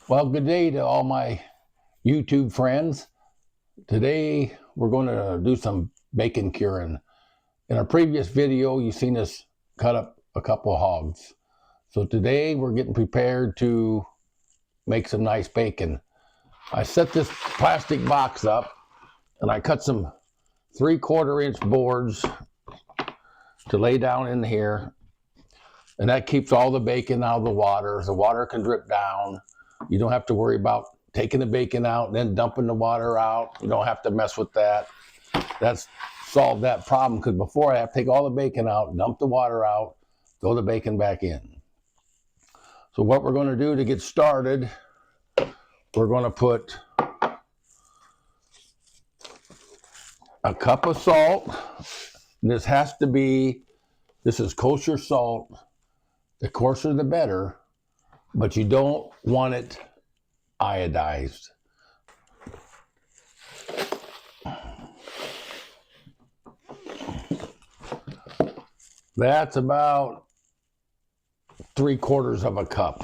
Well, good day to all my YouTube friends. Today we're going to do some bacon curing. In our previous video, you've seen us cut up a couple of hogs. So today we're getting prepared to make some nice bacon. I set this plastic box up and I cut some 3/4 inch boards to lay down in here. And that keeps all the bacon out of the water. The water can drip down. You don't have to worry about taking the bacon out and then dumping the water out. You don't have to mess with that. That's solved that problem, because before I have to take all the bacon out, dump the water out, throw the bacon back in. So what we're going to do to get started, we're going to put a cup of salt. This is kosher salt. The coarser the better, but you don't want it iodized. That's about 3/4 of a cup.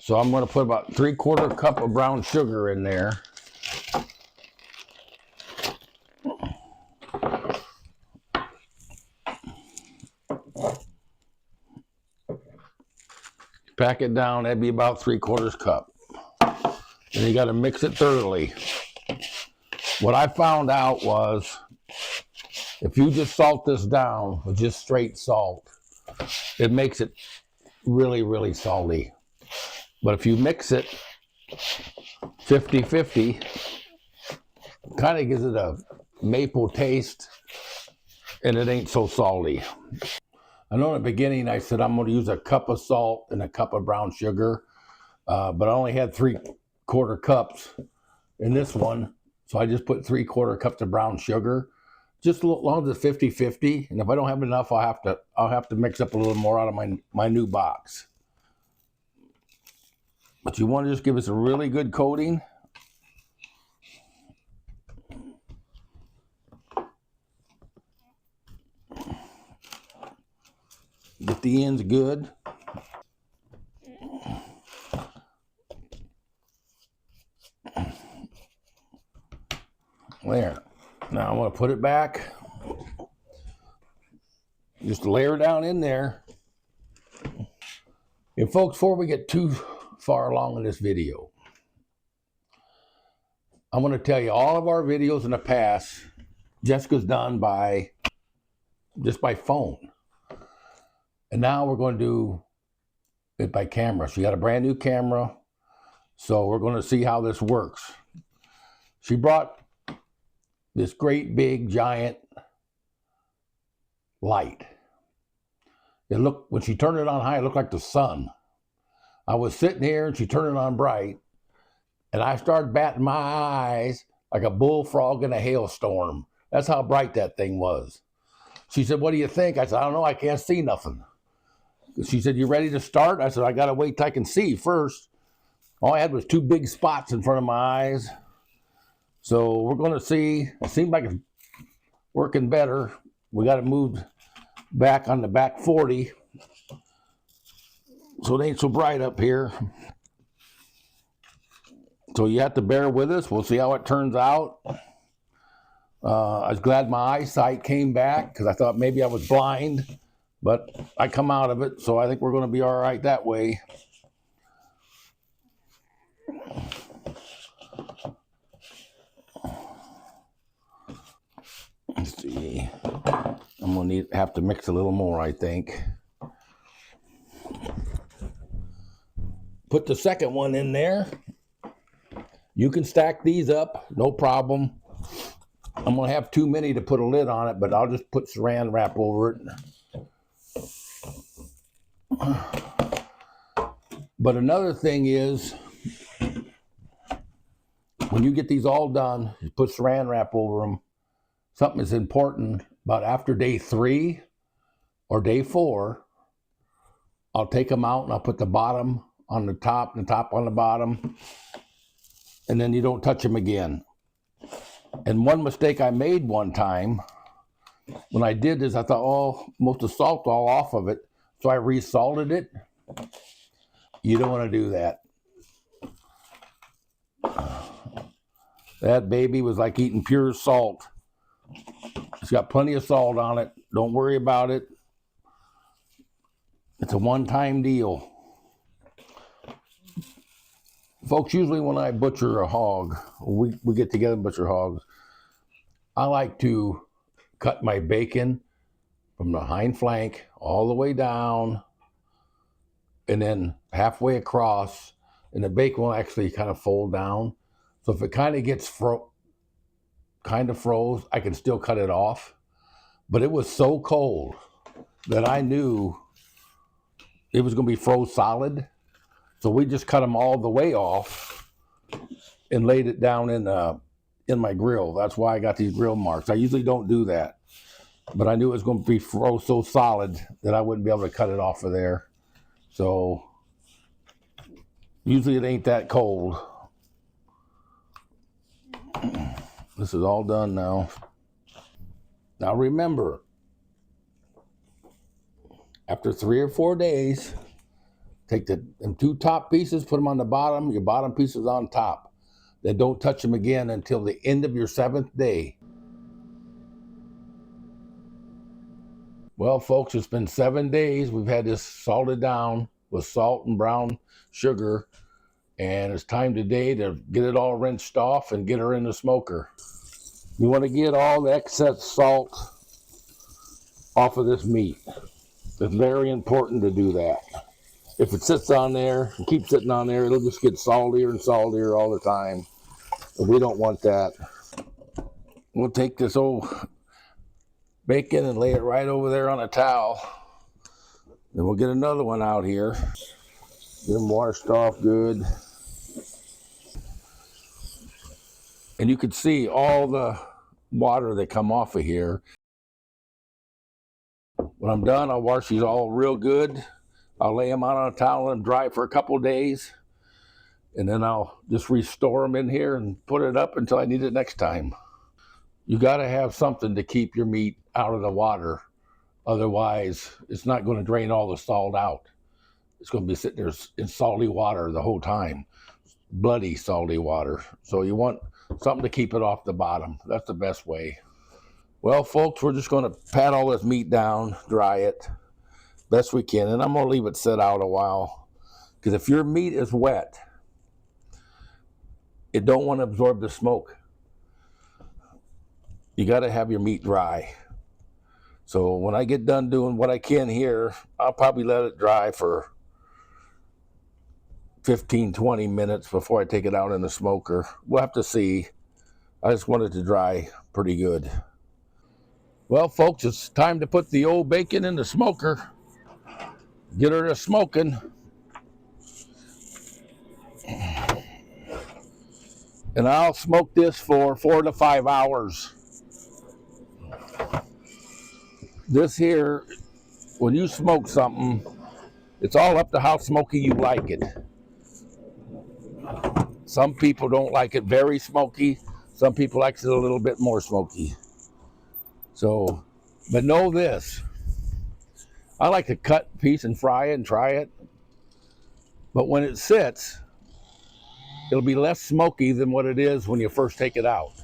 So I'm going to put about 3/4 cup of brown sugar in there. Pack it down, that'd be about 3/4 cup. And you got to mix it thoroughly. What I found out was, if you just salt this down with just straight salt, it makes it really, really salty. But if you mix it 50-50, kind of gives it a maple taste, and it ain't so salty. I know in the beginning I said I'm going to use a cup of salt and a cup of brown sugar, but I only had 3/4 cups in this one, so I just put 3/4 cups of brown sugar. Just as long as it's 50-50, and if I don't have enough, I'll have to mix up a little more out of my new box. But you want to just give us a really good coating. Get the ends good. There. Now I'm going to put it back. Just layer down in there. And folks, before we get too far along in this video, I'm going to tell you all of our videos in the past, Jessica's done just by phone. And now we're going to do it by camera. She got a brand new camera, so we're going to see how this works. She brought this great big giant light. It looked, when she turned it on high, it looked like the sun. I was sitting here and she turned it on bright, and I started batting my eyes like a bullfrog in a hailstorm. That's how bright that thing was. She said, "What do you think?" I said, "I don't know, I can't see nothing." She said, "You ready to start?" I said, "I got to wait till I can see first." All I had was 2 big spots in front of my eyes. So we're going to see. It seems like it's working better. We got to move back on the back 40, so it ain't so bright up here. So you have to bear with us. We'll see how it turns out. I was glad my eyesight came back, because I thought maybe I was blind, but I come out of it, so I think we're going to be all right that way. Let's see. I'm going to have to mix a little more, I think. Put the second one in there. You can stack these up, no problem. I'm going to have too many to put a lid on it, but I'll just put saran wrap over it. But another thing is, when you get these all done, you put saran wrap over them. Something that's important about after day 3 or day 4, I'll take them out and I'll put the bottom on the top and the top on the bottom, and then you don't touch them again. And one mistake I made one time when I did this, I thought, oh, most of the salt all off of it, so I resalted it. You don't want to do that. That baby was like eating pure salt. It's got plenty of salt on it. Don't worry about it. It's a one-time deal. Folks, usually when I butcher a hog, we get together and butcher hogs, I like to cut my bacon from the hind flank all the way down and then halfway across, and the bacon will actually kind of fold down. So if it kind of gets kind of froze, I can still cut it off. But it was so cold that I knew it was going to be froze solid. So we just cut them all the way off and laid it down in my grill. That's why I got these grill marks. I usually don't do that, but I knew it was going to be froze so solid that I wouldn't be able to cut it off of there. So usually it ain't that cold. This is all done now. Now remember, after 3 or 4 days, take them 2 top pieces, put them on the bottom, your bottom pieces on top. Then don't touch them again until the end of your 7th day. Well, folks, it's been 7 days. We've had this salted down with salt and brown sugar, and it's time today to get it all rinsed off and get her in the smoker. You want to get all the excess salt off of this meat. It's very important to do that. If it sits on there and keeps sitting on there, it'll just get saltier and saltier all the time. But we don't want that. We'll take this old bacon and lay it right over there on a towel. Then we'll get another one out here. Get them washed off good. And you can see all the water that come off of here. When I'm done, I'll wash these all real good. I'll lay them out on a towel and dry for a couple days. And then I'll just restore them in here and put it up until I need it next time. You got to have something to keep your meat out of the water. Otherwise, it's not going to drain all the salt out. It's going to be sitting there in salty water the whole time. Bloody salty water. So you want something to keep it off the bottom. That's the best way. Well, folks, we're just going to pat all this meat down, dry it best we can, and I'm going to leave it sit out a while. Because if your meat is wet, it don't want to absorb the smoke. You got to have your meat dry. So when I get done doing what I can here, I'll probably let it dry for 15, 20 minutes before I take it out in the smoker. We'll have to see. I just want it to dry pretty good. Well, folks, it's time to put the old bacon in the smoker. Get her to smoking. And I'll smoke this for 4 to 5 hours. This here, when you smoke something, it's all up to how smoky you like it. Some people don't like it very smoky. Some people like it a little bit more smoky. So, but know this. I like to cut a piece and fry it and try it. But when it sits, it'll be less smoky than what it is when you first take it out.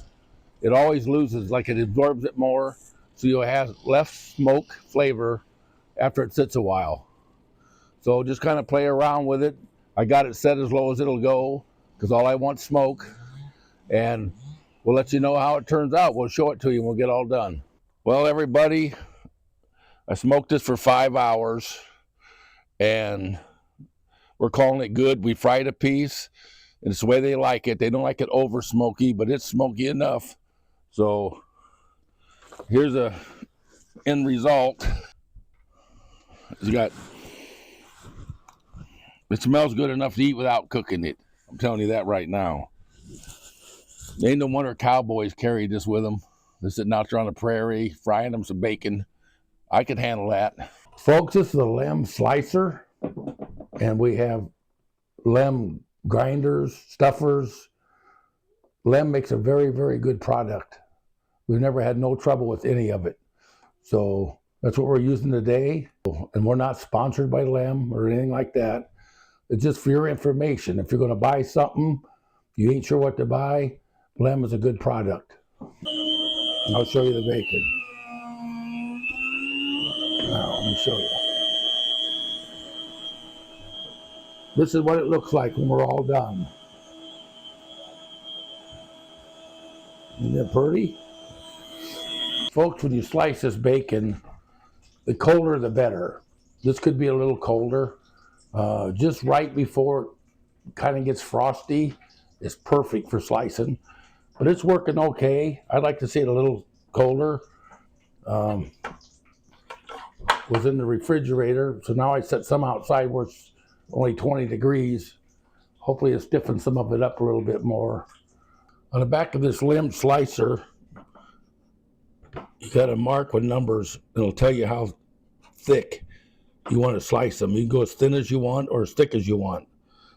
It always loses, like it absorbs it more. So you'll have less smoke flavor after it sits a while. So just kind of play around with it. I got it set as low as it'll go because all I want is smoke. And we'll let you know how it turns out. We'll show it to you and we'll get all done. Well, everybody, I smoked this for 5 hours and we're calling it good. We fried a piece and it's the way they like it. They don't like it over smoky, but it's smoky enough. So here's a end result. It smells good enough to eat without cooking it. I'm telling you that right now. They ain't no wonder cowboys carry this with them. They're sitting out there on the prairie, frying them some bacon. I could handle that. Folks, this is a lamb slicer, and we have lamb grinders, stuffers. Lamb makes a very, very good product. We've never had no trouble with any of it. So that's what we're using today. And we're not sponsored by Lamb or anything like that. It's just for your information. If you're going to buy something, you ain't sure what to buy, Lamb is a good product. I'll show you the bacon. Now, let me show you. This is what it looks like when we're all done. Isn't it pretty? Folks, when you slice this bacon, the colder the better. This could be a little colder. Just right before it kind of gets frosty is perfect for slicing. But it's working okay. I'd like to see it a little colder. Was in the refrigerator, so now I set some outside where it's only 20 degrees. Hopefully it stiffens some of it up a little bit more. On the back of this limb slicer, you got a mark with numbers. It'll tell you how thick you want to slice them. You can go as thin as you want or as thick as you want.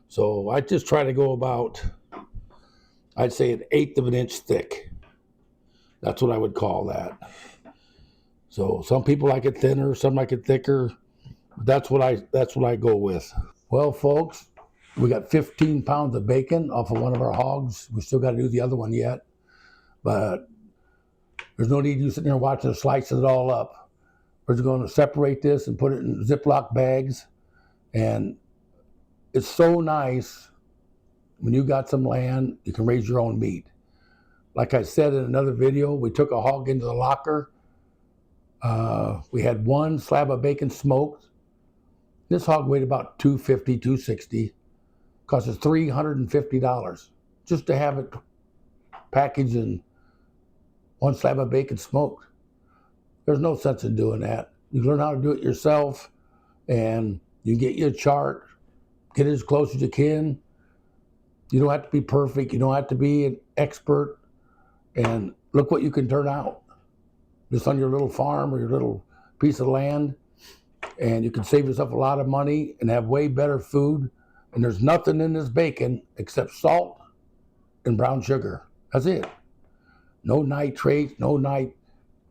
So I just try to go about, I'd say, 1/8 of an inch thick. That's what I would call that. So some people like it thinner, some like it thicker. That's what I go with. Well, folks, we got 15 pounds of bacon off of one of our hogs. We still got to do the other one yet, but there's no need you sitting there watching us slicing it all up. We're just going to separate this and put it in Ziploc bags. And it's so nice when you got some land, you can raise your own meat. Like I said in another video, we took a hog into the locker. We had one slab of bacon smoked. This hog weighed about 250, 260. Cost us $350 just to have it packaged in one slab of bacon smoked. There's no sense in doing that. You learn how to do it yourself, and you get your chart, get it as close as you can. You don't have to be perfect. You don't have to be an expert. And look what you can turn out just on your little farm or your little piece of land. And you can save yourself a lot of money and have way better food. And there's nothing in this bacon except salt and brown sugar. That's it. No nitrates, no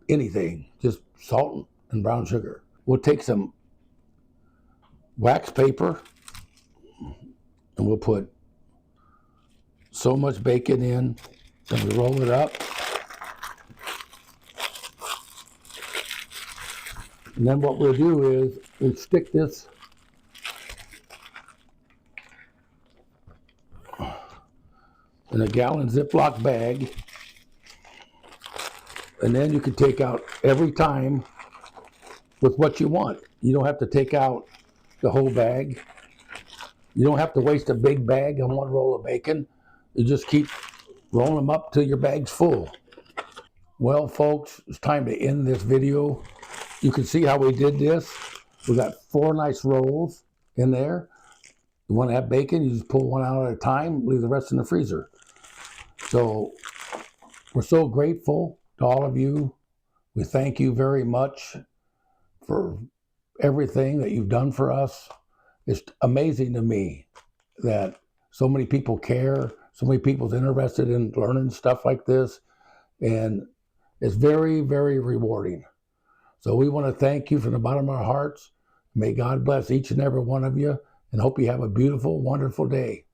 anything. Just salt and brown sugar. We'll take some wax paper and we'll put so much bacon in and we roll it up. And then what we'll do is we'll stick this in a gallon Ziploc bag. And then you can take out every time with what you want. You don't have to take out the whole bag. You don't have to waste a big bag on one roll of bacon. You just keep rolling them up till your bag's full. Well, folks, it's time to end this video. You can see how we did this. We got 4 nice rolls in there. You want to have bacon, you just pull one out at a time, leave the rest in the freezer. So we're so grateful to all of you. We thank you very much for everything that you've done for us. It's amazing to me that so many people care, so many people's interested in learning stuff like this, and it's very, very rewarding. So we want to thank you from the bottom of our hearts. May God bless each and every one of you, and hope you have a beautiful, wonderful day.